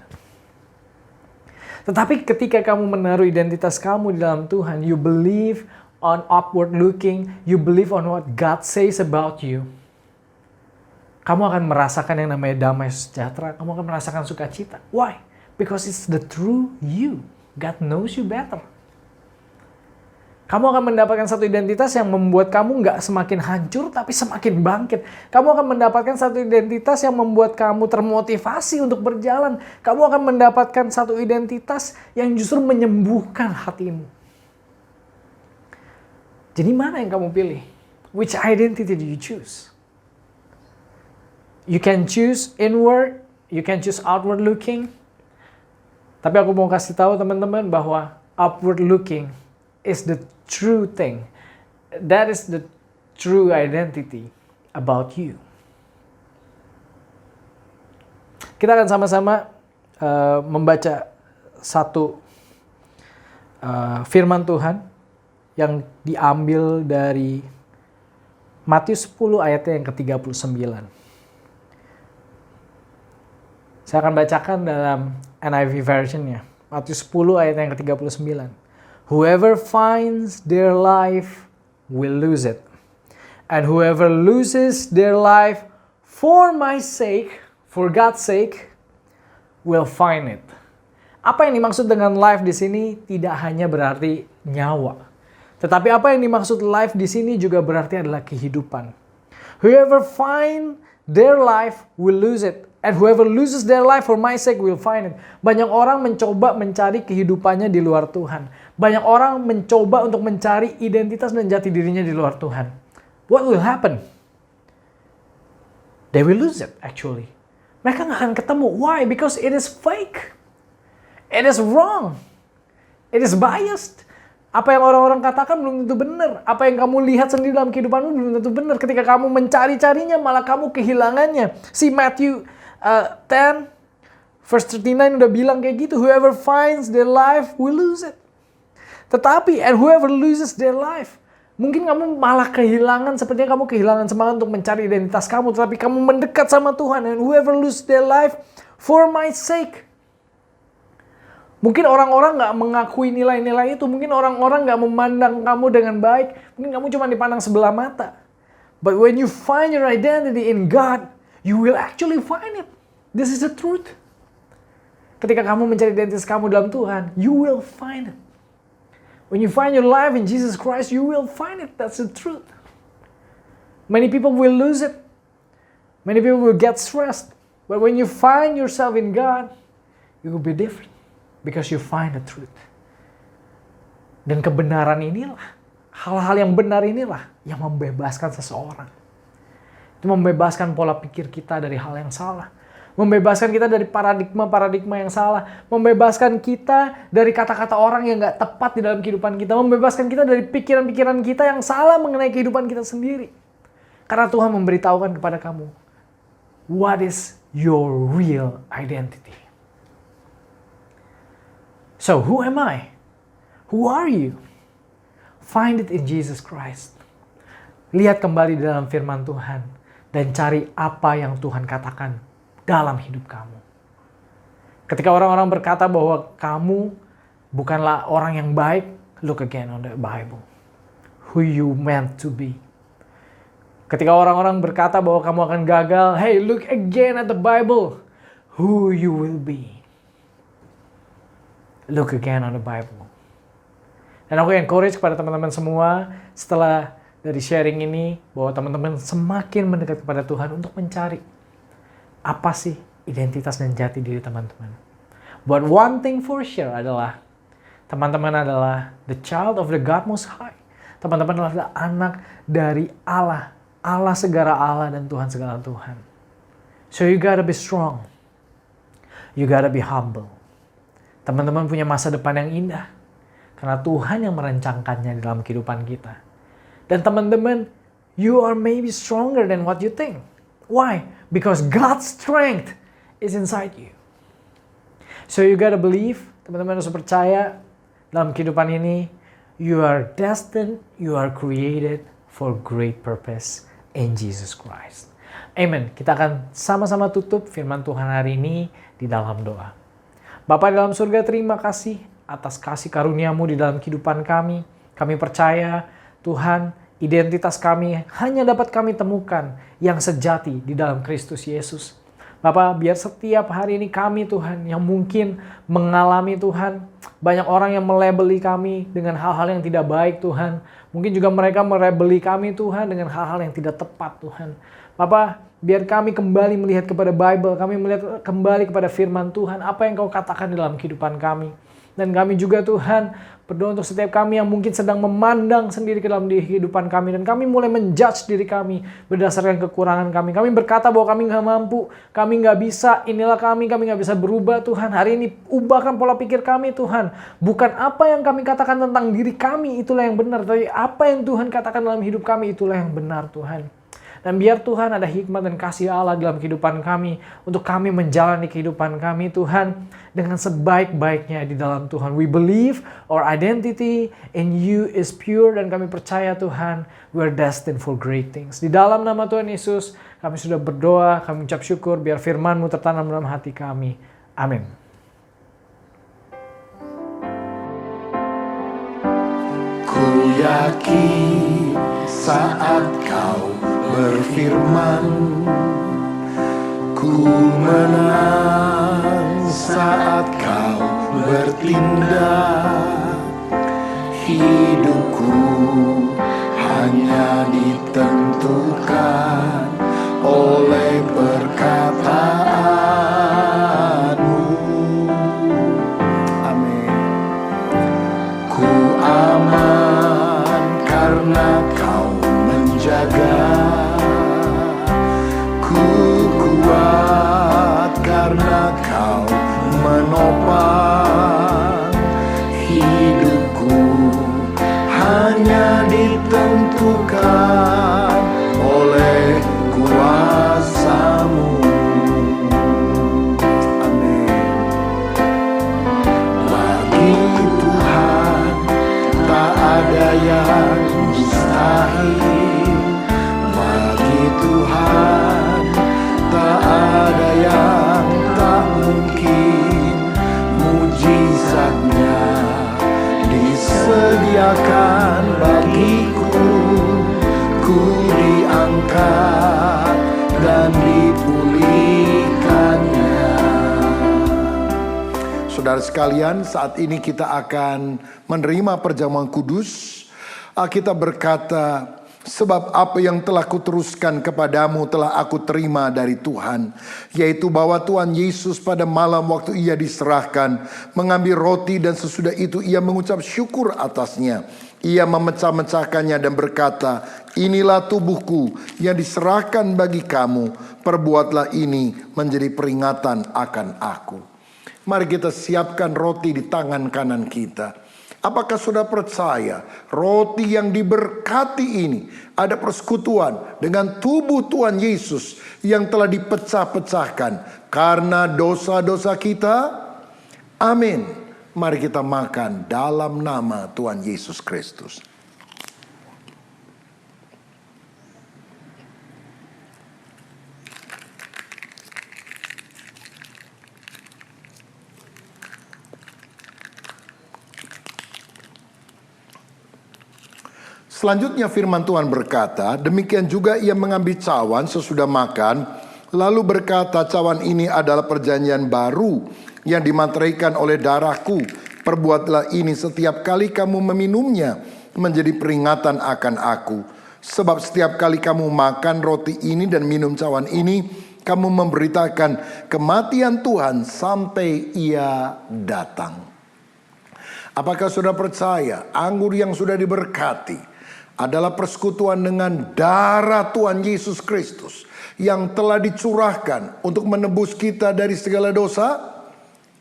Tetapi ketika kamu menaruh identitas kamu di dalam Tuhan, you believe on upward looking, you believe on what God says about you, kamu akan merasakan yang namanya damai sejahtera, kamu akan merasakan sukacita. Why? Because it's the true you. God knows you better. Kamu akan mendapatkan satu identitas yang membuat kamu nggak semakin hancur, tapi semakin bangkit. Kamu akan mendapatkan satu identitas yang membuat kamu termotivasi untuk berjalan. Kamu akan mendapatkan satu identitas yang justru menyembuhkan hatimu. Jadi mana yang kamu pilih? Which identity do you choose? You can choose inward, you can choose outward looking. Tapi aku mau kasih tahu teman-teman bahwa upward looking is the true thing. That is the true identity about you. Kita akan sama-sama membaca satu firman Tuhan yang diambil dari Matius 10 ayatnya yang ke-39. Saya akan bacakan dalam NIV version-nya. Matius 10 ayat yang ke-39. Whoever finds their life will lose it. And whoever loses their life for my sake, for God's sake, will find it. Apa yang dimaksud dengan life di sini tidak hanya berarti nyawa. Tetapi apa yang dimaksud life di sini juga berarti adalah kehidupan. Whoever find their life will lose it. And whoever loses their life for my sake will find it. Banyak orang mencoba mencari kehidupannya di luar Tuhan. Banyak orang mencoba untuk mencari identitas dan jati dirinya di luar Tuhan. What will happen? They will lose it actually. Mereka nggak akan ketemu. Why? Because it is fake. It is wrong. It is biased. Apa yang orang-orang katakan belum tentu benar. Apa yang kamu lihat sendiri dalam kehidupanmu belum tentu benar. Ketika kamu mencari-carinya malah kamu kehilangannya. Si Matthew 10 verse 39 udah bilang kayak gitu. Whoever finds their life will lose it. Tetapi and whoever loses their life, mungkin kamu malah kehilangan, sepertinya kamu kehilangan semangat untuk mencari identitas kamu, tetapi kamu mendekat sama Tuhan. And whoever loses their life for my sake. Mungkin orang-orang gak mengakui nilai-nilai itu. Mungkin orang-orang gak memandang kamu dengan baik. Mungkin kamu cuma dipandang sebelah mata. But when you find your identity in God, you will actually find it. This is the truth. Ketika kamu mencari identitas kamu dalam Tuhan, you will find it. When you find your life in Jesus Christ, you will find it. That's the truth. Many people will lose it. Many people will get stressed. But when you find yourself in God, it will be different. Because you find the truth. Dan kebenaran inilah, hal-hal yang benar inilah yang membebaskan seseorang. Itu membebaskan pola pikir kita dari hal yang salah. Membebaskan kita dari paradigma-paradigma yang salah. Membebaskan kita dari kata-kata orang yang gak tepat di dalam kehidupan kita. Membebaskan kita dari pikiran-pikiran kita yang salah mengenai kehidupan kita sendiri. Karena Tuhan memberitahukan kepada kamu, what is your real identity? So, who am I? Who are you? Find it in Jesus Christ. Lihat kembali di dalam firman Tuhan dan cari apa yang Tuhan katakan dalam hidup kamu. Ketika orang-orang berkata bahwa kamu bukanlah orang yang baik, look again on the Bible. who you meant to be. Ketika orang-orang berkata bahwa kamu akan gagal, hey, look again at the Bible, who you will be. Look again on the Bible. Dan aku encourage kepada teman-teman semua setelah dari sharing ini, bahwa teman-teman semakin mendekat kepada Tuhan untuk mencari apa sih identitas dan jati diri teman-teman. But one thing for sure adalah, teman-teman adalah the child of the God Most High. Teman-teman adalah anak dari Allah. Allah segala Allah dan Tuhan segala Tuhan. So you gotta be strong. You gotta be humble. Teman-teman punya masa depan yang indah. Karena Tuhan yang merancangkannya di dalam kehidupan kita. Dan teman-teman, you are maybe stronger than what you think. Why? Because God's strength is inside you. So you gotta believe, teman-teman harus percaya dalam kehidupan ini, you are destined, you are created for great purpose in Jesus Christ. Amen. Kita akan sama-sama tutup firman Tuhan hari ini di dalam doa. Bapa dalam surga, terima kasih atas kasih karunia-Mu di dalam kehidupan kami. Kami percaya, Tuhan, identitas kami hanya dapat kami temukan yang sejati di dalam Kristus Yesus. Bapak, biar setiap hari ini kami, Tuhan, yang mungkin mengalami, Tuhan, banyak orang yang melabeli kami dengan hal-hal yang tidak baik, Tuhan. Mungkin juga mereka melabeli kami, Tuhan, dengan hal-hal yang tidak tepat, Tuhan. Bapak, biar kami kembali melihat kepada Bible, kami melihat kembali kepada firman Tuhan, apa yang Kau katakan di dalam kehidupan kami. Dan kami juga, Tuhan, berdoa untuk setiap kami yang mungkin sedang memandang sendiri ke dalam kehidupan kami. Dan kami mulai menjudge diri kami berdasarkan kekurangan kami. Kami berkata bahwa kami nggak mampu, kami nggak bisa, inilah kami nggak bisa berubah, Tuhan. Hari ini ubahkan pola pikir kami, Tuhan. Bukan apa yang kami katakan tentang diri kami, itulah yang benar. Tapi apa yang Tuhan katakan dalam hidup kami, itulah yang benar, Tuhan. Dan biar Tuhan ada hikmat dan kasih Allah dalam kehidupan kami, untuk kami menjalani kehidupan kami, Tuhan, dengan sebaik-baiknya di dalam Tuhan. We believe our identity in you is pure, dan kami percaya, Tuhan, we are destined for great things. Di dalam nama Tuhan Yesus, kami sudah berdoa, kami ucap syukur, biar firman-Mu tertanam dalam hati kami. Amin. Ku yakin saat Kau berfirman, ku menang saat Kau bertindak. Hidupku hanya ditentukan oleh perkataan-Mu. Amin. Ku aman karena Kau menjaga. Kuat karena Kau menopang. Hidupku hanya ditentukan oleh kuasa-Mu. Amin. Bagi Tuhan tak ada yang mustahil. Bagi Tuhan tak ada yang tak mungkin. Mujizatnya disediakan bagiku. Ku diangkat dan dipulihkannya. Saudara sekalian, saat ini kita akan menerima perjamuan kudus. Alkitab berkata, sebab apa yang telah kuteruskan kepadamu telah aku terima dari Tuhan, yaitu bahwa Tuhan Yesus pada malam waktu Ia diserahkan mengambil roti, dan sesudah itu Ia mengucap syukur atasnya. Ia memecah-mecahkannya dan berkata, inilah tubuhku yang diserahkan bagi kamu, perbuatlah ini menjadi peringatan akan aku. Mari kita siapkan roti di tangan kanan kita. Apakah saudara percaya roti yang diberkati ini ada persekutuan dengan tubuh Tuhan Yesus yang telah dipecah-pecahkan karena dosa-dosa kita? Amin. Mari kita makan dalam nama Tuhan Yesus Kristus. Selanjutnya firman Tuhan berkata, demikian juga ia mengambil cawan sesudah makan, lalu berkata, cawan ini adalah perjanjian baru yang dimateraikan oleh darahku. Perbuatlah ini setiap kali kamu meminumnya, menjadi peringatan akan aku. Sebab setiap kali kamu makan roti ini dan minum cawan ini, kamu memberitakan kematian Tuhan sampai ia datang. Apakah saudara percaya anggur yang sudah diberkati adalah persekutuan dengan darah Tuhan Yesus Kristus yang telah dicurahkan untuk menebus kita dari segala dosa?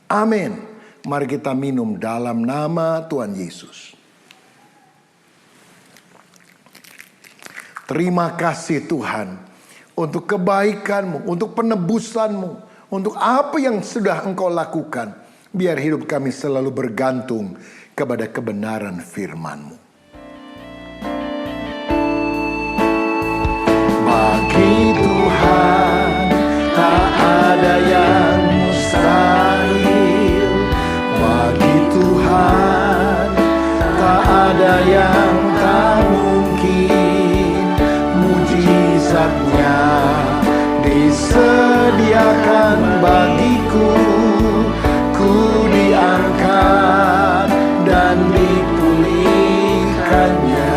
Amin. Mari kita minum dalam nama Tuhan Yesus. Terima kasih Tuhan untuk kebaikan-Mu, untuk penebusan-Mu, untuk apa yang sudah Engkau lakukan. Biar hidup kami selalu bergantung kepada kebenaran firman-Mu. Bagi Tuhan tak ada yang mustahil. Bagi Tuhan tak ada yang tak mungkin. Mujizatnya disediakan bagiku. Ku diangkat dan dipulihkannya.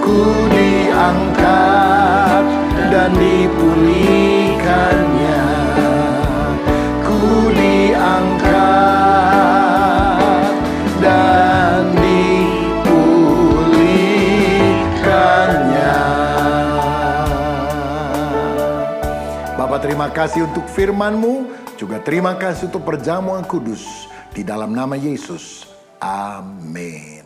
Ku diangkat dan dipulihkannya. Ku diangkat dan dipulihkannya. Bapa, terima kasih untuk firman-Mu, juga terima kasih untuk perjamuan kudus. Di dalam nama Yesus, amin.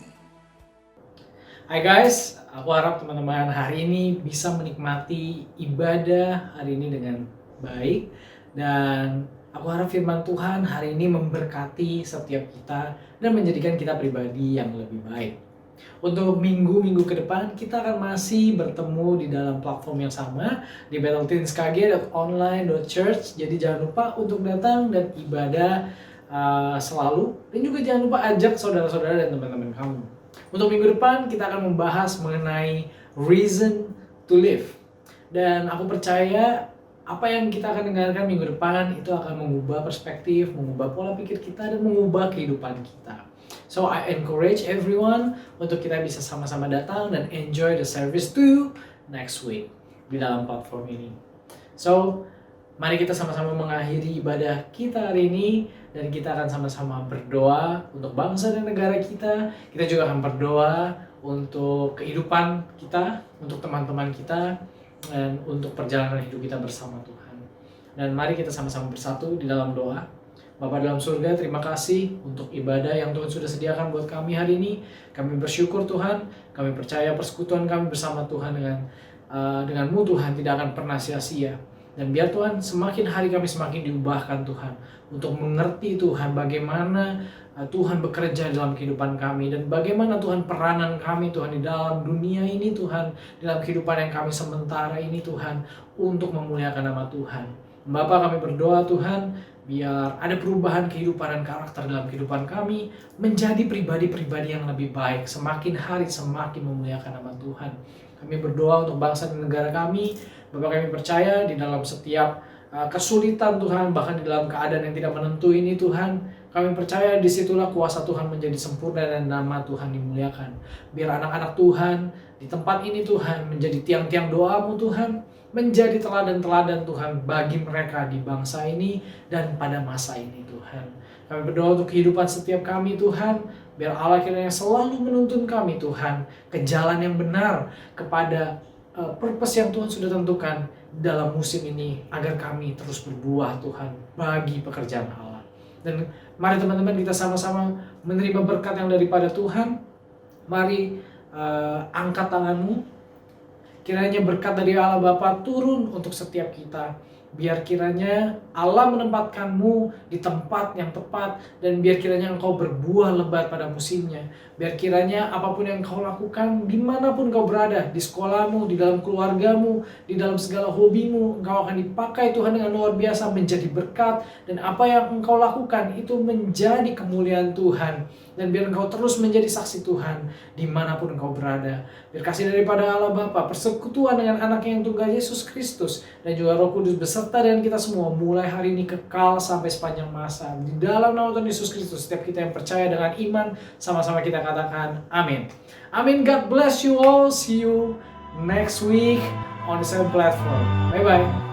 Hai guys, aku harap teman-teman hari ini bisa menikmati ibadah hari ini dengan baik. Dan aku harap firman Tuhan hari ini memberkati setiap kita dan menjadikan kita pribadi yang lebih baik. Untuk minggu-minggu ke depan kita akan masih bertemu di dalam platform yang sama di battleteenskg.online.church. Jadi jangan lupa untuk datang dan ibadah selalu. Dan juga jangan lupa ajak saudara-saudara dan teman-teman kamu. Untuk minggu depan kita akan membahas mengenai reason to live. Dan aku percaya apa yang kita akan dengarkan minggu depan itu akan mengubah perspektif, mengubah pola pikir kita, dan mengubah kehidupan kita. So I encourage everyone untuk kita bisa sama-sama datang dan enjoy the service too next week di dalam platform ini. So mari kita sama-sama mengakhiri ibadah kita hari ini. Dan kita akan sama-sama berdoa untuk bangsa dan negara kita. Kita juga akan berdoa untuk kehidupan kita, untuk teman-teman kita, dan untuk perjalanan hidup kita bersama Tuhan. Dan mari kita sama-sama bersatu di dalam doa. Bapa dalam surga, terima kasih untuk ibadah yang Tuhan sudah sediakan buat kami hari ini. Kami bersyukur Tuhan, kami percaya persekutuan kami bersama Tuhan dengan-Mu Tuhan tidak akan pernah sia-sia. Dan biar Tuhan semakin hari kami semakin diubahkan Tuhan untuk mengerti Tuhan bagaimana Tuhan bekerja dalam kehidupan kami dan bagaimana Tuhan peranan kami Tuhan di dalam dunia ini Tuhan, dalam kehidupan yang kami sementara ini Tuhan, untuk memuliakan nama Tuhan. Bapa, kami berdoa Tuhan biar ada perubahan kehidupan dan karakter dalam kehidupan kami menjadi pribadi-pribadi yang lebih baik, semakin hari semakin memuliakan nama Tuhan. Kami berdoa untuk bangsa dan negara kami. Bapak, kami percaya di dalam setiap kesulitan Tuhan, bahkan di dalam keadaan yang tidak menentu ini Tuhan, kami percaya disitulah kuasa Tuhan menjadi sempurna dan nama Tuhan dimuliakan. Biar anak-anak Tuhan di tempat ini Tuhan menjadi tiang-tiang doa-Mu Tuhan, menjadi teladan-teladan Tuhan bagi mereka di bangsa ini dan pada masa ini Tuhan. Kami berdoa untuk kehidupan setiap kami Tuhan, biar Allah kiranya selalu menuntun kami Tuhan ke jalan yang benar, kepada purpose yang Tuhan sudah tentukan dalam musim ini, agar kami terus berbuah Tuhan bagi pekerjaan Allah. Dan mari teman-teman kita sama-sama menerima berkat yang daripada Tuhan. Mari angkat tanganmu. Kiranya berkat dari Allah Bapa turun untuk setiap kita. Biar kiranya Allah menempatkanmu di tempat yang tepat, dan biar kiranya engkau berbuah lebat pada musimnya. Biar kiranya apapun yang kau lakukan, dimanapun kau berada, di sekolahmu, di dalam keluargamu, di dalam segala hobimu, engkau akan dipakai Tuhan dengan luar biasa menjadi berkat. Dan apa yang engkau lakukan itu menjadi kemuliaan Tuhan. Dan biar engkau terus menjadi saksi Tuhan dimanapun engkau berada. Biar kasih daripada Allah Bapa, persekutuan dengan anaknya yang tunggal Yesus Kristus, dan juga Roh Kudus beserta dengan kita semua mulai hari ini kekal sampai sepanjang masa. Di dalam nama Tuhan Yesus Kristus, setiap kita yang percaya dengan iman, sama-sama kita katakan amin. Amin. God bless you all. See you next week on the same platform. Bye-bye.